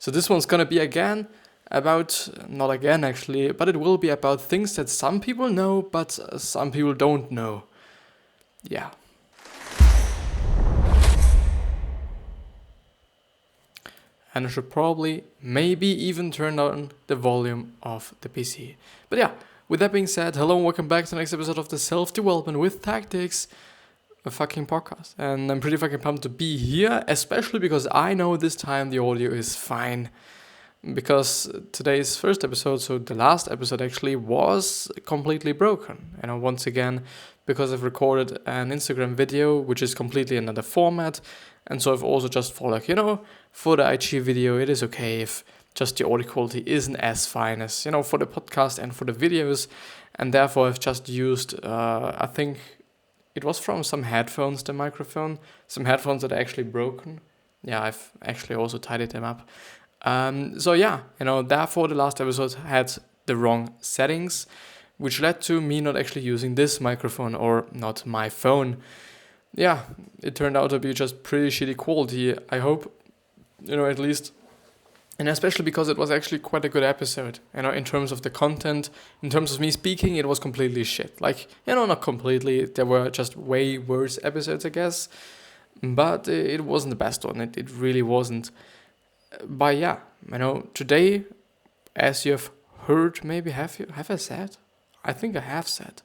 So this one's gonna be again about, not again actually, but it will be about things that some people know, but some people don't know. Yeah. And I should probably, maybe even turn down the volume of the PC. But yeah, with that being said, hello and welcome back to the next episode of the Self-Development with Tactics, a fucking podcast. And I'm pretty fucking pumped to be here, especially because I know this time the audio is fine. Because today's first episode, so the last episode actually, was completely broken. Once again, because I've recorded an Instagram video, which is completely another format. And so I've also just thought, for the IG video, it is okay if just the audio quality isn't as fine as, for the podcast and for the videos. And therefore I've just used, I think it was from some headphones, the microphone, some headphones that are actually broken. Yeah, I've actually also tidied them up. Therefore the last episode had the wrong settings, which led to me not actually using this microphone or not my phone. Yeah, it turned out to be just pretty shitty quality, I hope, at least. And especially because it was actually quite a good episode, in terms of the content, in terms of me speaking, it was completely shit. Not completely, there were just way worse episodes, I guess. But it wasn't the best one, it really wasn't. But yeah, today, as you have heard, maybe have I said? I think I have said.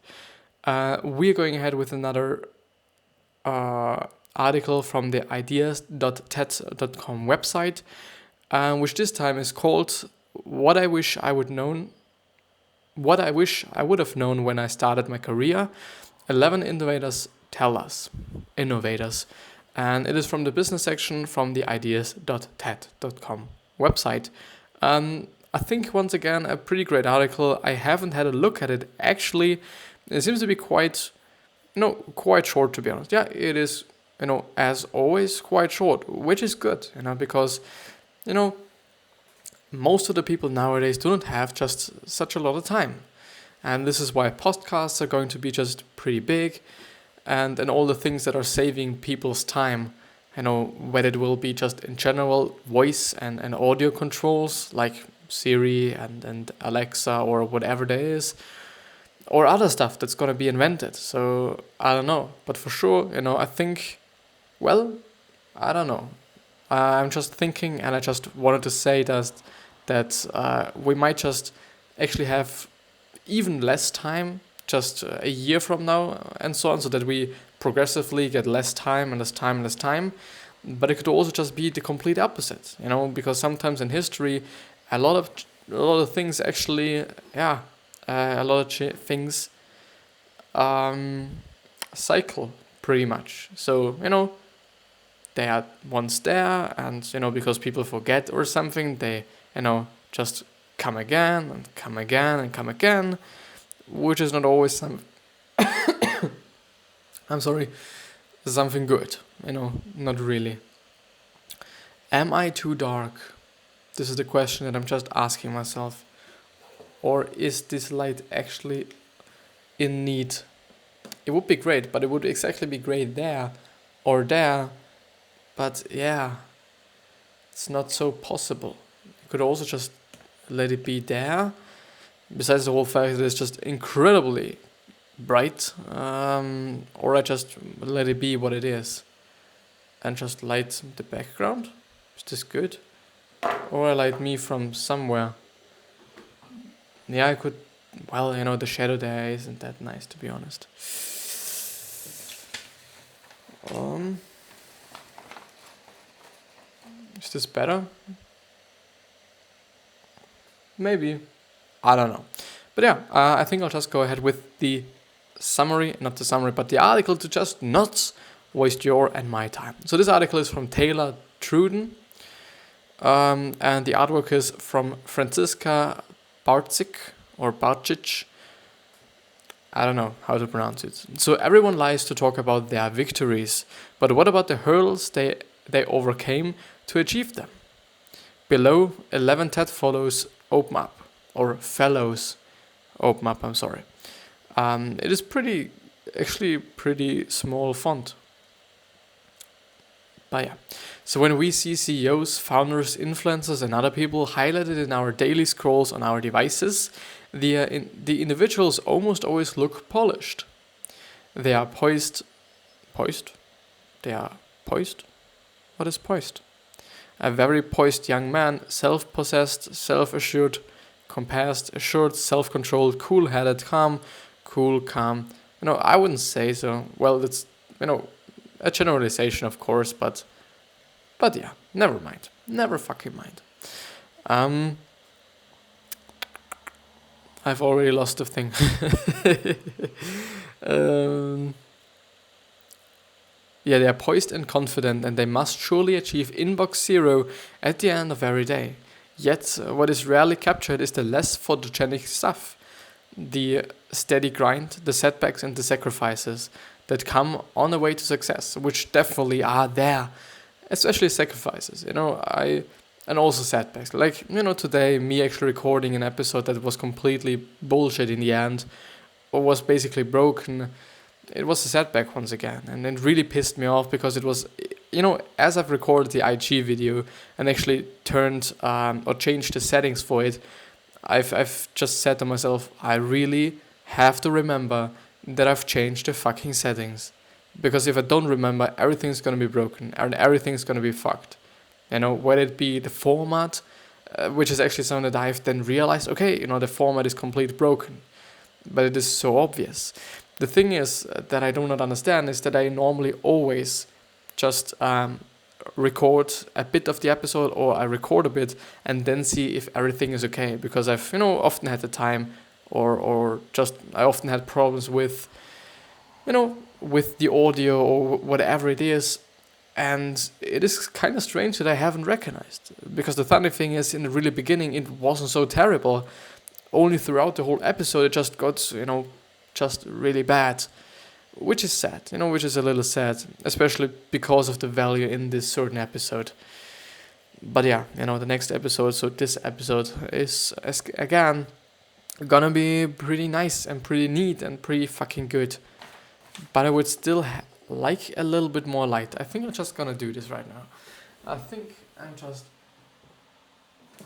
We're going ahead with another article from the ideas.ted.com website, which this time is called What I Wish I Would Have Known When I Started My Career. 11 Innovators Tell Us. Innovators. And it is from the business section from the ideas.ted.com website. I think, once again, a pretty great article. I haven't had a look at it. Actually, it seems to be quite short, to be honest. Yeah, it is, as always, quite short, which is good, because, most of the people nowadays do not have just such a lot of time. And this is why podcasts are going to be just pretty big. And all the things that are saving people's time, whether it will be just in general voice and audio controls like Siri and Alexa or whatever there is, or other stuff that's going to be invented. So I don't know, but for sure, I think, I don't know. I'm just thinking, and I just wanted to say that we might just actually have even less time just a year from now and so on, so that we progressively get less time and less time and less time. But it could also just be the complete opposite, because sometimes in history, a lot of things actually, things cycle pretty much. So, they are once there, and, because people forget or something, they, just come again and come again and come again, which is not always something good, not really. Am I too dark? This is the question that I'm just asking myself. Or is this light actually in need? It would be great, but it would exactly be great there or there. But yeah, it's not so possible. You could also just let it be there. Besides the whole fact that it's just incredibly bright, or I just let it be what it is and just light the background. Is this good? Or I light me from somewhere. Yeah, I could, the shadow there isn't that nice, to be honest. Is this better? Maybe. I don't know. But yeah, I think I'll just go ahead with the summary, not the summary, but the article to just not waste your and my time. So this article is from Taylor Truden, and the artwork is from Franziska Bartzik, or Bartzic. I don't know how to pronounce it. So everyone likes to talk about their victories, but what about the hurdles they overcame to achieve them? Below, 11 TED follows open up. Or fellows open up, I'm sorry. It is pretty small font. But yeah. So when we see CEOs, founders, influencers, and other people highlighted in our daily scrolls on our devices, the individuals almost always look polished. They are poised. Poised? They are poised? What is poised? A very poised young man, self-possessed, self-assured, compassed, assured, self-controlled, cool-headed, calm, cool, calm. I wouldn't say so. Well, it's, a generalization, of course, but yeah, never mind. Never fucking mind. I've already lost the thing. Yeah, they are poised and confident, and they must surely achieve inbox zero at the end of every day. Yet, what is rarely captured is the less photogenic stuff. The steady grind, the setbacks, and the sacrifices that come on the way to success, which definitely are there. Especially sacrifices, and also setbacks. Like, today, me actually recording an episode that was completely bullshit in the end, or was basically broken. It was a setback once again, and it really pissed me off because it was, as I've recorded the IG video and actually turned or changed the settings for it, I've just said to myself, I really have to remember that I've changed the fucking settings. Because if I don't remember, everything's gonna be broken and everything's gonna be fucked. Whether it be the format, which is actually something that I've then realized, okay, the format is completely broken. But it is so obvious. The thing is that I do not understand is that I normally always just record a bit of the episode, or I record a bit and then see if everything is okay, because I've often had the time or just I often had problems with with the audio or whatever it is, and it is kind of strange that I haven't recognized, because the funny thing is, in the really beginning it wasn't so terrible, only throughout the whole episode it just got just really bad, which is sad, which is a little sad, especially because of the value in this certain episode. But yeah, the next episode, so this episode is again gonna be pretty nice and pretty neat and pretty fucking good. But I would still like a little bit more light. I think I'm just gonna do this right now. I think I'm just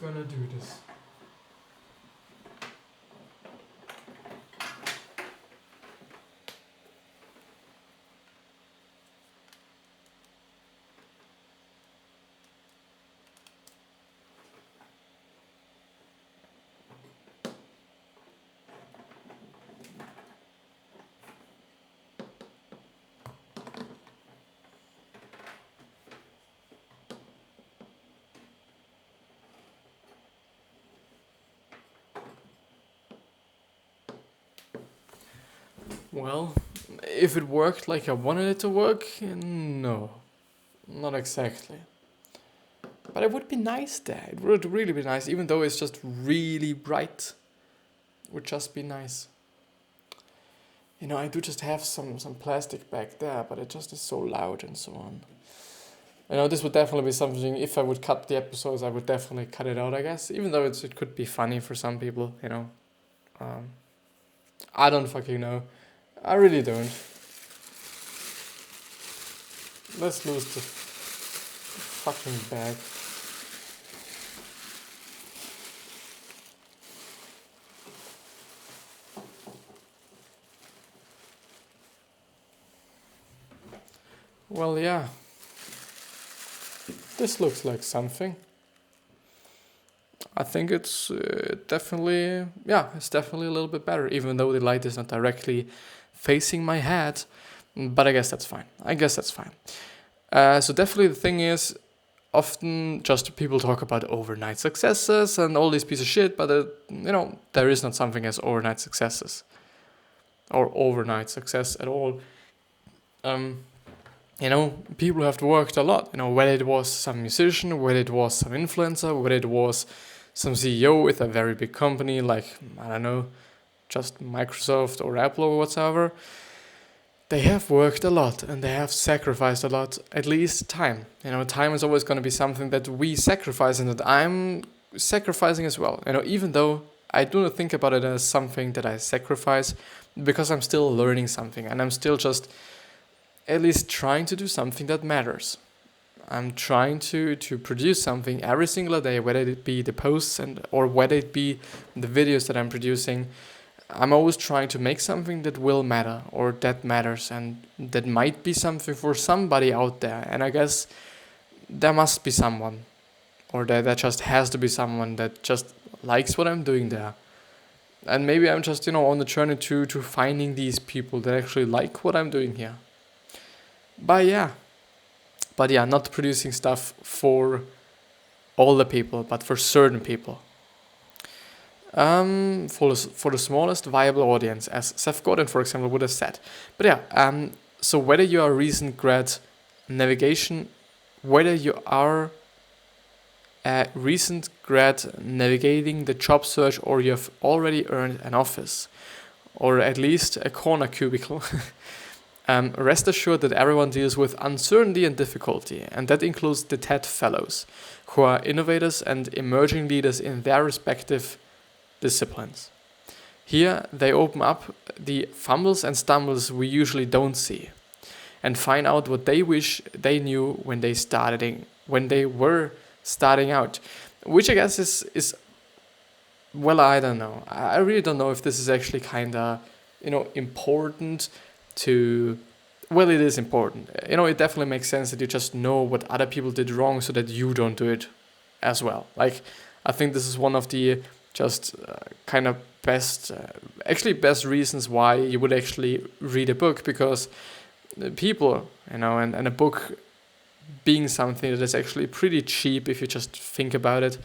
gonna do this. Well, if it worked like I wanted it to work, no, not exactly. But it would be nice there. It would really be nice, even though it's just really bright. It would just be nice. I do just have some plastic back there, but it just is so loud and so on. This would definitely be something, if I would cut the episodes, I would definitely cut it out, I guess. Even though it could be funny for some people, I don't fucking know. I really don't. Let's lose the fucking bag. Well, yeah. This looks like something. I think it's definitely a little bit better, even though the light is not directly facing my head. But I guess that's fine. So definitely the thing is, often just people talk about overnight successes and all this piece of shit, but there is not something as overnight successes or overnight success at all. People have worked a lot, whether it was some musician, whether it was some influencer, whether it was some CEO with a very big company like, I don't know, just Microsoft or Apple or whatever. They have worked a lot and they have sacrificed a lot, at least time. Time is always going to be something that we sacrifice and that I'm sacrificing as well. Even though I do not think about it as something that I sacrifice, because I'm still learning something and I'm still just at least trying to do something that matters. I'm trying to produce something every single day, whether it be the posts or whether it be the videos that I'm producing. I'm always trying to make something that will matter or that matters and that might be something for somebody out there. And I guess there must be someone, or there just has to be someone that just likes what I'm doing there. And maybe I'm just, on the journey to finding these people that actually like what I'm doing here. But yeah, not producing stuff for all the people, but for certain people. For the smallest viable audience, as Seth Godin, for example, would have said. But yeah, so whether you are a recent grad navigation, whether you are a recent grad navigating the job search, or you have already earned an office, or at least a corner cubicle, rest assured that everyone deals with uncertainty and difficulty, and that includes the TED Fellows, who are innovators and emerging leaders in their respective disciplines. Here, they open up the fumbles and stumbles we usually don't see, and find out what they wish they knew when they were starting out, which I guess is well, I don't know. I really don't know if this is actually kind of, important to. Well, it is important. It definitely makes sense that you just know what other people did wrong so that you don't do it as well. Like, I think this is one of the just kind of best reasons why you would actually read a book, because people, and a book being something that is actually pretty cheap if you just think about it.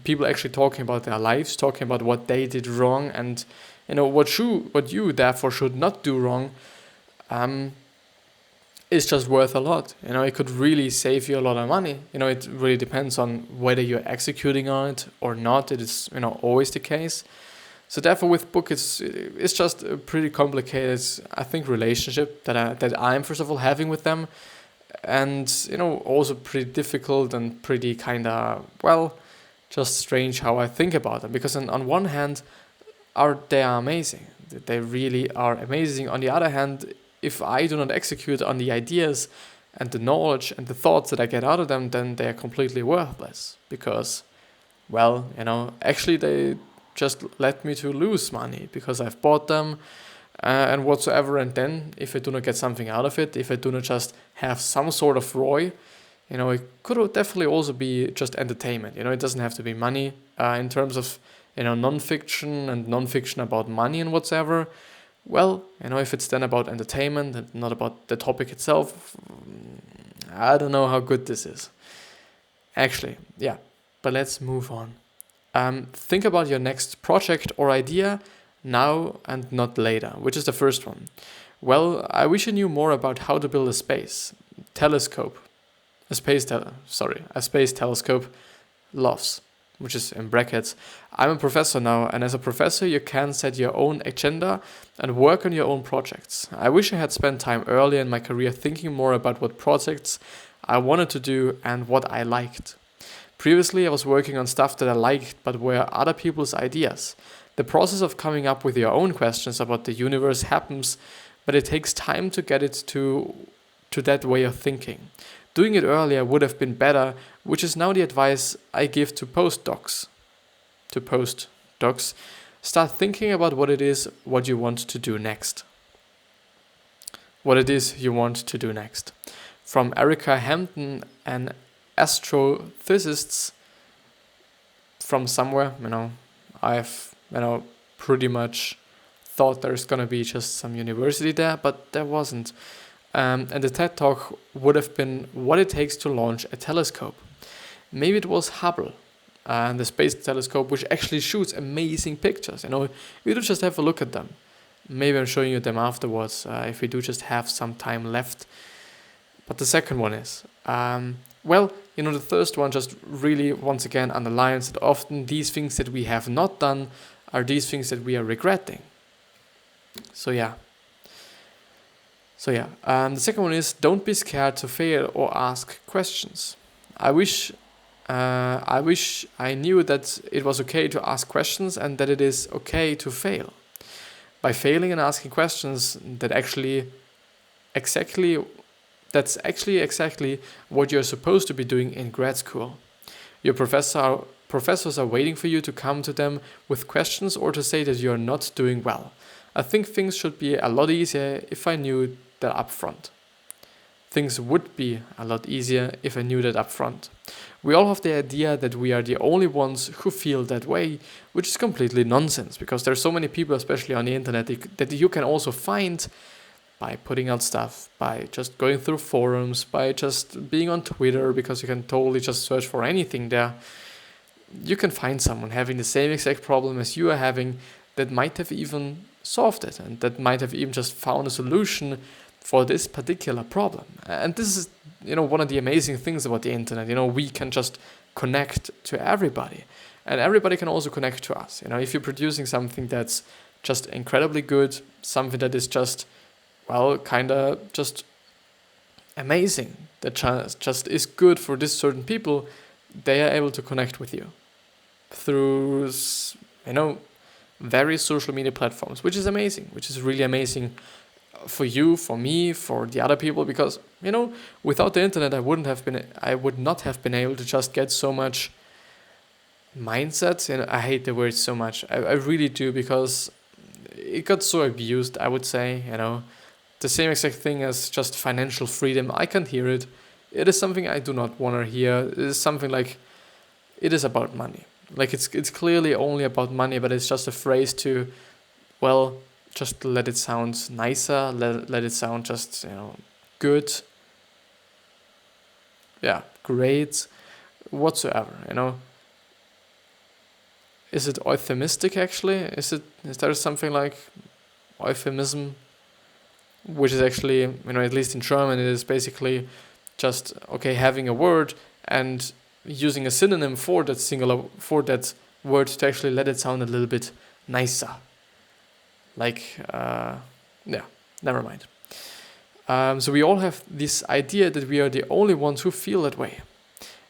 People actually talking about their lives, talking about what they did wrong, and what you therefore should not do wrong. Is just worth a lot. It could really save you a lot of money. It really depends on whether you're executing on it or not. It is always the case. So therefore, with book, it's just a pretty complicated, I think, relationship that I'm first of all having with them, and also pretty difficult and pretty kind of just strange how I think about them, because on one hand, they are amazing. They really are amazing. On the other hand, if I do not execute on the ideas and the knowledge and the thoughts that I get out of them, then they are completely worthless, because, actually they just led me to lose money because I've bought them and whatsoever. And then if I do not get something out of it, if I do not just have some sort of ROI, it could definitely also be just entertainment. It doesn't have to be money in terms of, non-fiction and non-fiction about money and whatsoever. Well, if it's then about entertainment and not about the topic itself, I don't know how good this is. Actually, yeah, but let's move on. Think about your next project or idea now and not later, which is the first one. Well, I wish I knew more about how to build a space telescope, LOFs, which is in brackets. I'm a professor now, and as a professor, you can set your own agenda and work on your own projects. I wish I had spent time earlier in my career thinking more about what projects I wanted to do and what I liked. Previously, I was working on stuff that I liked but were other people's ideas. The process of coming up with your own questions about the universe happens, but it takes time to get it to that way of thinking. Doing it earlier would have been better, which is now the advice I give to postdocs. Start thinking about what it is you want to do next. From Erica Hampton, an astrophysicist from somewhere, I've, pretty much thought there's gonna be just some university there, but there wasn't. And the TED Talk would have been what it takes to launch a telescope. Maybe it was Hubble, and the space telescope, which actually shoots amazing pictures. We do just have a look at them. Maybe I'm showing you them afterwards, if we do just have some time left. But the second one is, the first one just really, once again, underlines that often these things that we have not done are these things that we are regretting. So yeah. The second one is, don't be scared to fail or ask questions. I wish I knew that it was okay to ask questions and that it is okay to fail. By failing and asking questions, that that's actually exactly what you're supposed to be doing in grad school. Your professors are waiting for you to come to them with questions or to say that you're not doing well. I think things should be a lot easier if I knew that up front. Things would be a lot easier if I knew that up front. We all have the idea that we are the only ones who feel that way, which is completely nonsense, because there's so many people, especially on the internet, that you can also find by putting out stuff, by just going through forums, by just being on Twitter, because you can totally just search for anything there. You can find someone having the same exact problem as you are having that might have even solved it, and that might have even just found a solution for this particular problem. And this is, one of the amazing things about the internet. We can just connect to everybody, and everybody can also connect to us. If you're producing something that's just incredibly good, something that is just, kind of just amazing, that just is good for this certain people, they are able to connect with you through, various social media platforms, which is amazing, which is really amazing for you, for me, for the other people, because without the internet I would not have been able to just get so much mindset. I hate the word so much, I really do, because it got so abused, I would say. The same exact thing as just financial freedom. I can't hear it. It is something I do not want to hear. It is something like, it is about money. Like it's clearly only about money, but it's just a phrase to, just let it sound nicer, let it sound just, good. Yeah, great, whatsoever, Is it euphemistic actually? Is there something like euphemism? Which is actually, at least in German, it is basically just, having a word and using a synonym for that word to actually let it sound a little bit nicer. Never mind. So we all have this idea that we are the only ones who feel that way.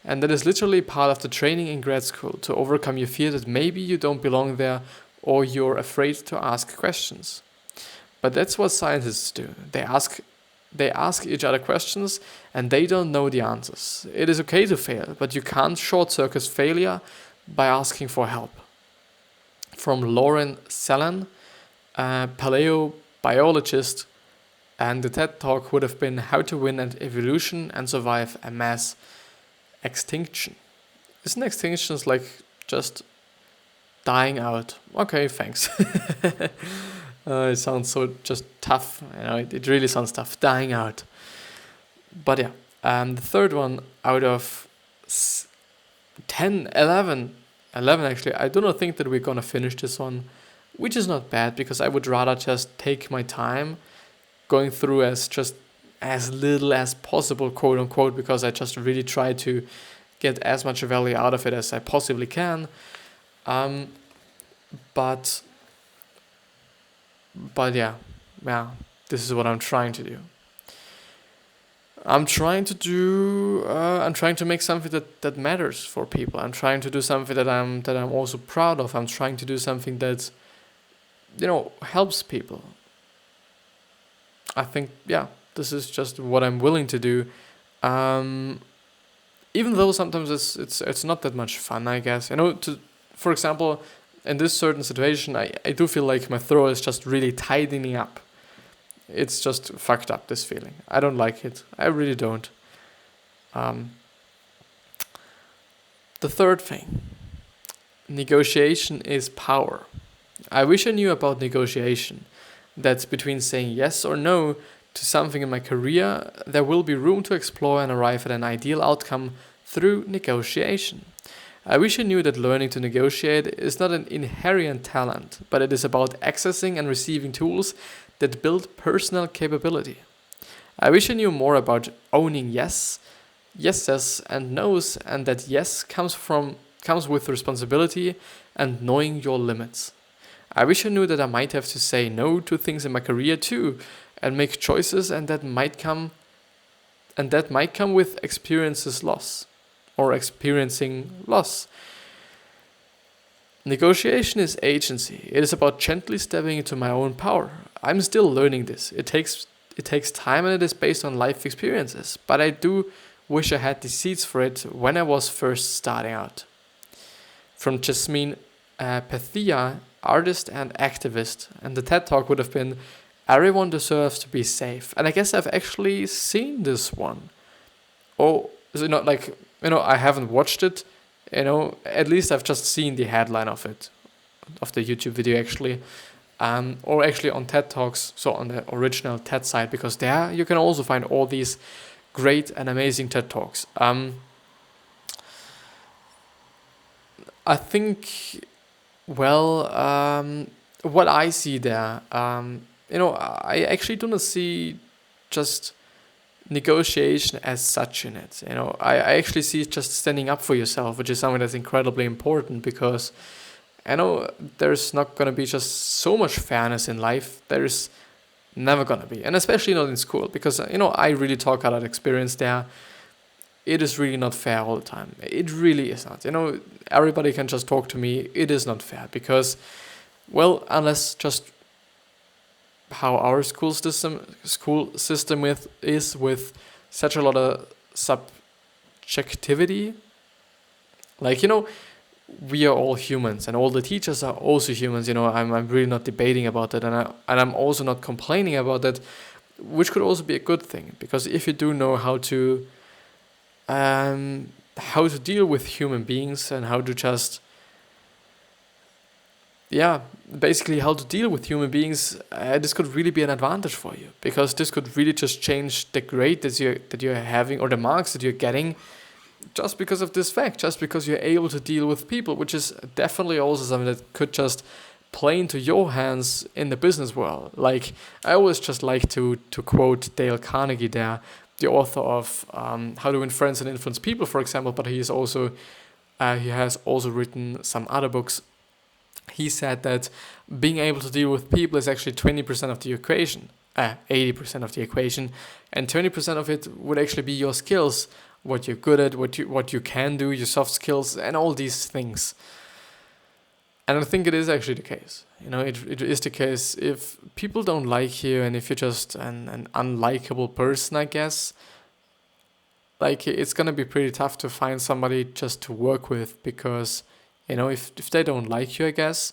And that is literally part of the training in grad school, to overcome your fear that maybe you don't belong there, or you're afraid to ask questions. But that's what scientists do. They ask each other questions, and they don't know the answers. It is okay to fail, but you can't short-circuit failure by asking for help. From Lauren Sellen, a paleobiologist, and the TED Talk would have been How to Win at Evolution and Survive a Mass Extinction. Isn't extinction like just dying out? Okay, thanks. It sounds so just tough. It really sounds tough. Dying out. But yeah, the third one out of 11 actually, I do not think that we're gonna finish this one, which is not bad, because I would rather just take my time going through as little as possible, quote unquote, because I just really try to get as much value out of it as I possibly can. But yeah, this is what I'm trying to do. I'm trying to make something that matters for people. I'm trying to do something that I'm also proud of. I'm trying to do something that, helps people. I think, this is just what I'm willing to do. Even though sometimes it's not that much fun, I guess. For example, in this certain situation, I do feel like my throat is just really tightening up. It's just fucked up, this feeling. I don't like it. I really don't. The third thing. Negotiation is power. I wish I knew about negotiation. That's between saying yes or no to something in my career, there will be room to explore and arrive at an ideal outcome through negotiation. I wish I knew that learning to negotiate is not an inherent talent, but it is about accessing and receiving tools that build personal capability. I wish I knew more about owning yeses and nos, and that yes comes with responsibility and knowing your limits. I wish I knew that I might have to say no to things in my career too, and make choices, and that might come with experiencing loss. Negotiation is agency. It is about gently stepping into my own power. I'm still learning this. It it takes time and it is based on life experiences. But I do wish I had the seeds for it when I was first starting out. From Jasmine Pathia, artist and activist, and the TED Talk would have been "Everyone deserves to be safe." And I guess I've actually seen this one. Oh, is it not like, I haven't watched it, at least I've just seen the headline of it, of the YouTube video actually. Or actually on TED Talks, so on the original TED site, because there you can also find all these great and amazing TED Talks. I think, well, what I see there, I actually do not see just negotiation as such in it. I actually see it just standing up for yourself, which is something that's incredibly important, because I know there's not going to be just so much fairness in life. There's never going to be. And especially not in school, because, I really talk out of experience there. It is really not fair all the time. It really is not. Everybody can just talk to me. It is not fair because, well, unless just how our school system is with such a lot of subjectivity. Like, we are all humans, and all the teachers are also humans. I'm really not debating about that, and I'm also not complaining about that, which could also be a good thing, because if you do know how to deal with human beings and how to just basically how to deal with human beings, this could really be an advantage for you, because this could really just change the grade that you're having, or the marks that you're getting, just because of this fact, just because you're able to deal with people, which is definitely also something that could just play into your hands in the business world. Like, I always just like to quote Dale Carnegie there, the author of How to Win Friends and Influence People, for example, but he has also written some other books. He said that being able to deal with people is actually 20% of the equation, 80% of the equation, and 20% of it would actually be your skills, what you're good at, what you can do, your soft skills, and all these things. And I think it is actually the case. It is the case. If people don't like you, and if you're just an unlikable person, I guess, like, it's gonna be pretty tough to find somebody just to work with, because, if they don't like you, I guess,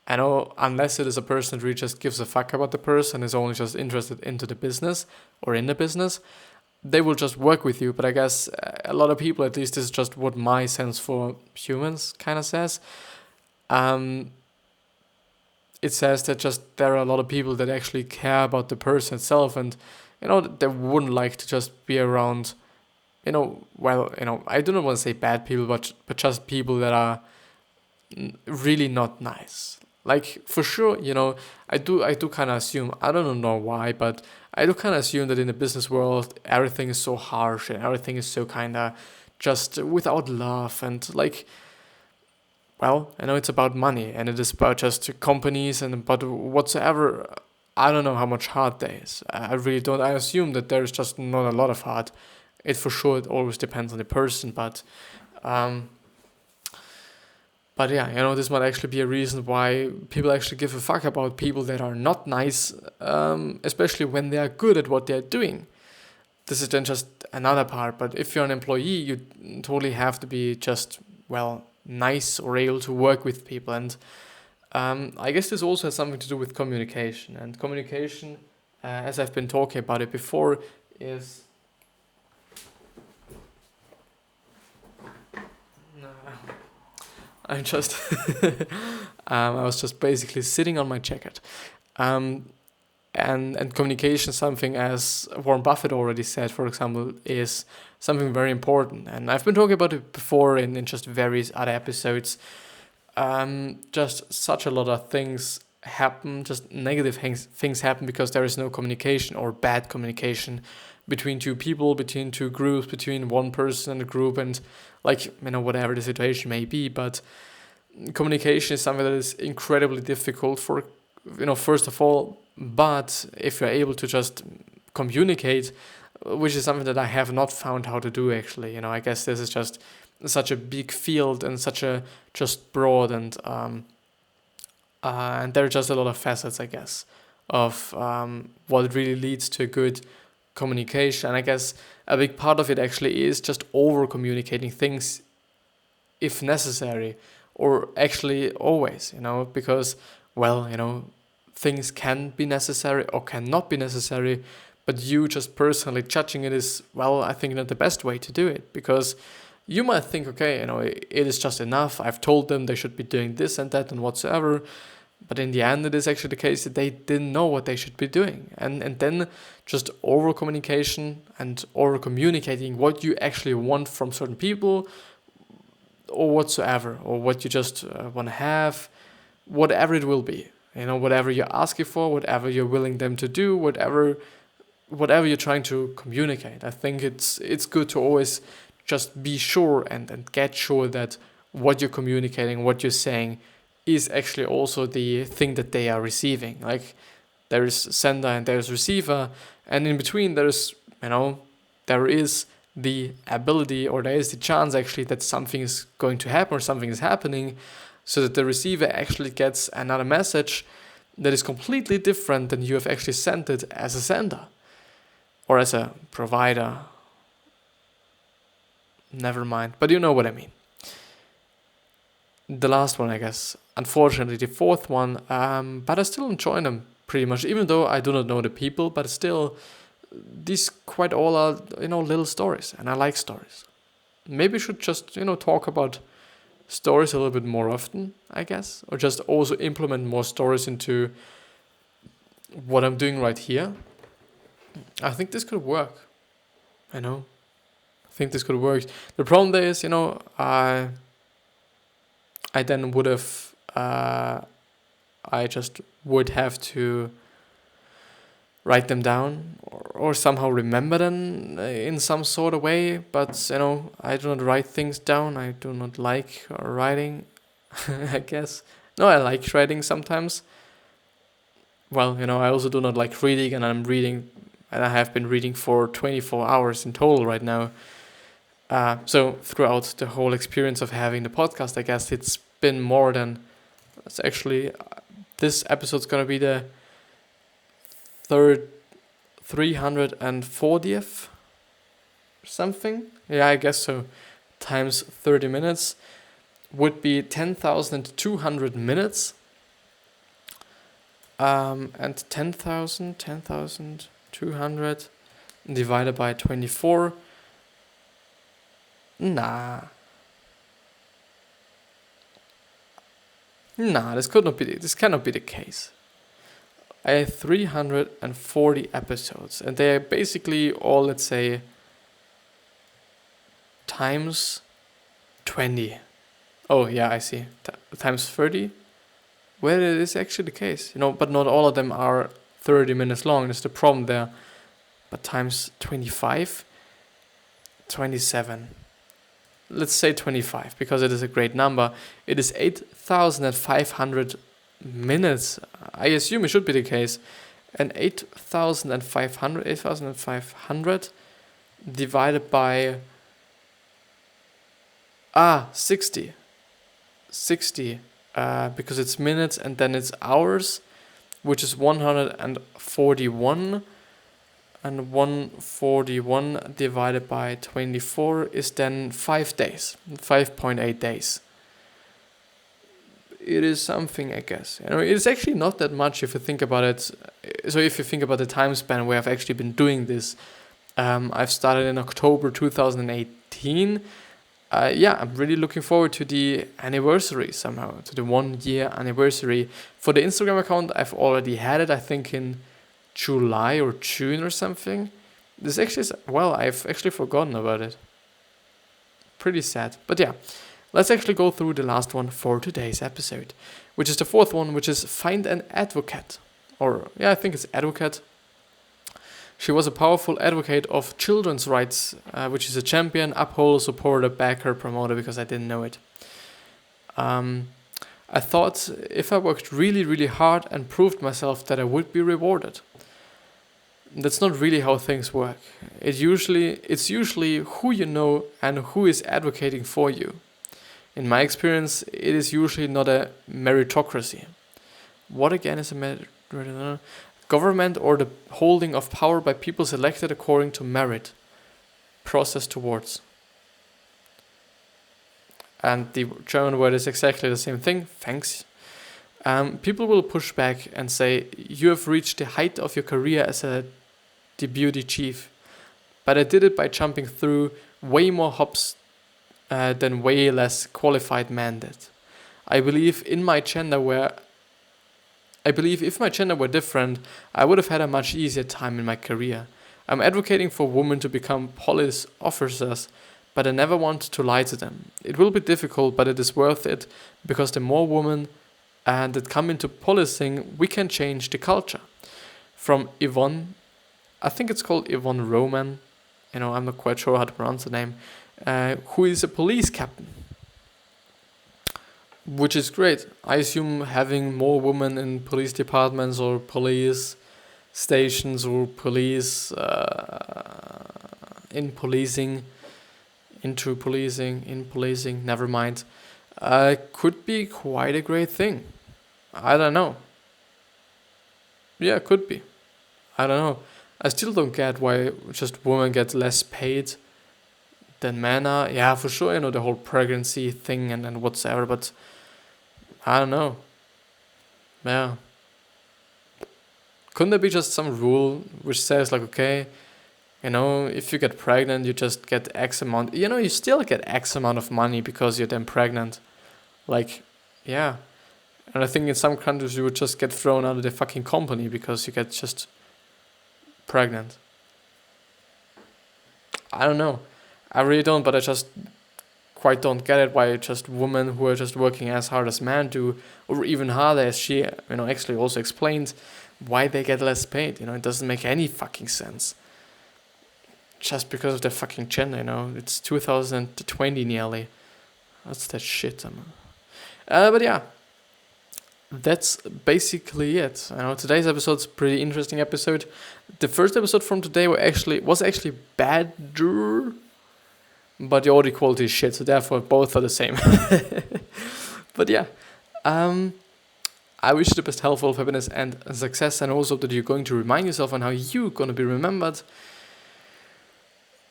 unless it is a person that really just gives a fuck about the person, is only just interested into the business or in the business, they will just work with you. But I guess a lot of people, at least this is just what my sense for humans kind of says, it says that just there are a lot of people that actually care about the person itself, and they wouldn't like to just be around, I do not want to say bad people, but just people that are really not nice. Like, for sure, I do kind of assume, I don't know why, but I do kind of assume that in the business world, everything is so harsh and everything is so kind of just without love, and like, well, I know it's about money and it is about just companies and about whatsoever. I don't know how much heart there is. I really don't. I assume that there's just not a lot of heart. It for sure, it always depends on the person, but yeah, this might actually be a reason why people actually give a fuck about people that are not nice, especially when they are good at what they're doing. This is then just another part, but if you're an employee, you totally have to be just, well, nice or able to work with people. And I guess this also has something to do with communication. And communication, as I've been talking about it before, is... I was just basically sitting on my jacket. And communication, something, as Warren Buffett already said, for example, is something very important. And I've been talking about it before in just various other episodes. Just such a lot of things happen, just negative things happen because there is no communication or bad communication between two people, between two groups, between one person and a group, and whatever the situation may be. But communication is something that is incredibly difficult for, first of all, but if you're able to just communicate, which is something that I have not found how to do actually, I guess this is just such a big field and such a just broad, and there are just a lot of facets, I guess, of what really leads to good communication. And I guess a big part of it actually is just over communicating things if necessary, or actually always, because, well, things can be necessary or cannot be necessary, but you just personally judging it is, well, I think not the best way to do it, because you might think, okay, it is just enough. I've told them they should be doing this and that and whatsoever. But in the end, it is actually the case that they didn't know what they should be doing. And then just over communication and over communicating what you actually want from certain people or whatsoever, or what you just want to have, whatever it will be. Whatever you're asking for, whatever you're willing them to do, whatever you're trying to communicate. I think it's good to always just be sure and get sure that what you're communicating, what you're saying, is actually also the thing that they are receiving. Like, there is sender and there is receiver, and in between there is the ability, or there is the chance actually that something is going to happen or something is happening, so that the receiver actually gets another message that is completely different than you have actually sent it as a sender or as a provider. Never mind, but you know what I mean. The last one, I guess, unfortunately the fourth one, but I still enjoy them pretty much, even though I do not know the people, but still, these quite all are, little stories, and I like stories. Maybe we should just, talk about stories a little bit more often, I guess, or just also implement more stories into what I'm doing right here. I think this could work, I think this could work. The problem there is, I then would have, I just would have to write them down or somehow remember them in some sort of way. But, I do not write things down. I do not like writing, I guess. No, I like writing sometimes. Well, I also do not like reading, and I'm reading, and I have been reading for 24 hours in total right now. So throughout the whole experience of having the podcast, I guess it's been more than, it's actually, this episode's going to be the 340th something. Yeah, I guess so. Times 30 minutes would be 10,200 minutes. And 10,200 divided by 24. Nah, this cannot be the case. I have 340 episodes, and they are basically all, let's say, times 20. Oh yeah, I see. Times 30. Well, it is actually the case, but not all of them are 30 minutes long. That's the problem there. But times 25, 27. Let's say 25, because it is a great number. It is 8,500 minutes. I assume it should be the case. And 8,500 divided by 60. 60, because it's minutes and then it's hours, which is 141. And 141 divided by 24 is then 5 days, 5.8 days. It is something, I guess. It's actually not that much if you think about it. So if you think about the time span where I've actually been doing this, I've started in October 2018. I'm really looking forward to the anniversary somehow, to the 1 year anniversary. For the Instagram account, I've already had it, I think in July or June or something. This actually I've actually forgotten about it. Pretty sad. But yeah, let's actually go through the last one for today's episode, which is the fourth one, which is find an advocate. I think it's advocate. She was a powerful advocate of children's rights, which is a champion, upholder, supporter, backer, promoter, because I didn't know it. I thought if I worked really, really hard and proved myself that I would be rewarded. That's not really how things work. It's usually who you know and who is advocating for you. In my experience, it is usually not a meritocracy. What again is a meritocracy? Government or the holding of power by people selected according to merit. Process towards. And the German word is exactly the same thing. Thanks. People will push back and say, you have reached the height of your career as a deputy chief. But I did it by jumping through way more hops than way less qualified men did. I believe if my gender were different, I would have had a much easier time in my career. I'm advocating for women to become police officers, but I never want to lie to them. It will be difficult, but it is worth it, because the more women that come into policing, we can change the culture. From Yvonne, I think it's called Yvonne Roman, I'm not quite sure how to pronounce the name, who is a police captain. Which is great. I assume having more women in police departments or police stations or police in policing, never mind, could be quite a great thing. I don't know. Yeah, it could be. I don't know. I still don't get why just women get less paid than men are. Yeah, for sure, the whole pregnancy thing and whatsoever, but I don't know. Yeah. Couldn't there be just some rule which says like, okay, if you get pregnant, you just get X amount. You still get X amount of money because you're then pregnant. Like, yeah. And I think in some countries you would just get thrown out of the fucking company because you get just pregnant. I don't know. I really don't, but I just quite don't get it why just women who are just working as hard as men do, or even harder, as she actually also explained, why they get less paid. It doesn't make any fucking sense. Just because of their fucking gender, it's 2020 nearly. That's that shit. But yeah, that's basically it. Today's episode's a pretty interesting episode. The first episode from today was actually better, but the audio quality is shit, so therefore both are the same. But yeah, I wish you the best health, wealth, happiness, and success, and also that you're going to remind yourself on how you're going to be remembered,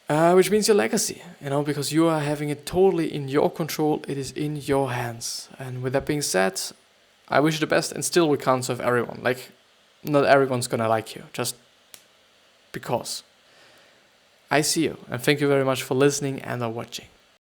which means your legacy, because you are having it totally in your control. It is in your hands. And with that being said, I wish you the best, and still we can't serve everyone. Like, not everyone's going to like you, just because. I see you, and thank you very much for listening and watching.